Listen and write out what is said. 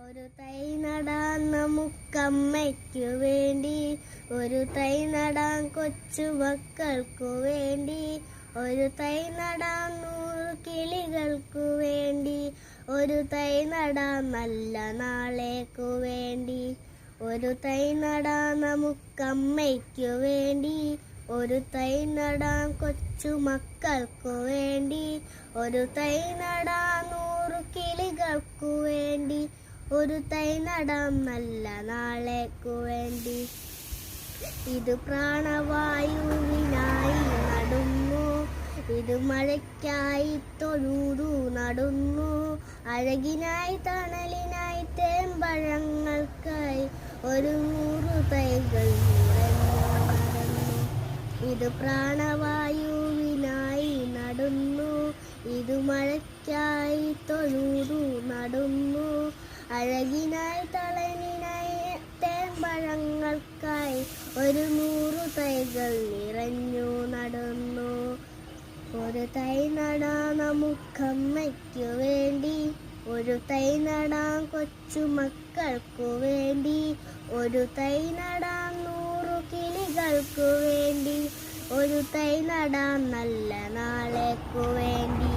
ഒരു തൈ നടാൻ നമുക്കമ്മയ്ക്കു വേണ്ടി, ഒരു തൈ നടാൻ കൊച്ചുമക്കൾക്കു വേണ്ടി, ഒരു തൈ നടാൻ 100 കിളികൾക്കു വേണ്ടി, ഒരു തൈ നടാൻ നല്ല നാളേക്കു വേണ്ടി. ഒരു തൈ നടാൻ നമുക്കമ്മയ്ക്കു വേണ്ടി, ഒരു തൈ നടാൻ കൊച്ചുമക്കൾക്കു വേണ്ടി, ഒരു തൈ നടാൻ 100 കിളികൾക്കു വേണ്ടി, ഒരു തൈ നടാം നല്ല നാളേക്കു വേണ്ടി. ഇത് പ്രാണവായുവിനായി നടുന്നു, ഇത് മഴയ്ക്കായി തൊഴുതു നടുന്നു, അഴകിനായി തണലിനായി തേമ്പഴങ്ങൾക്കായി 100 തൈകൾ നടന്നു. ഇത് പ്രാണവായുവിനായി നടുന്നു, ഇത് മഴയ്ക്കായി തൊഴുതു നടുന്നു, അഴകിനായി തളനിനായി തേമ്പഴങ്ങൾക്കായി 100 തൈകൾ നിറഞ്ഞു നടന്നു. ഒരു തൈ നടാൻ നമുക്കമ്മയ്ക്കു വേണ്ടി, ഒരു തൈ നടാൻ കൊച്ചുമക്കൾക്കു വേണ്ടി, ഒരു തൈ നടാൻ 100 കിളികൾക്കു വേണ്ടി, ഒരു തൈ നടാൻ നല്ല നാളേക്കു വേണ്ടി.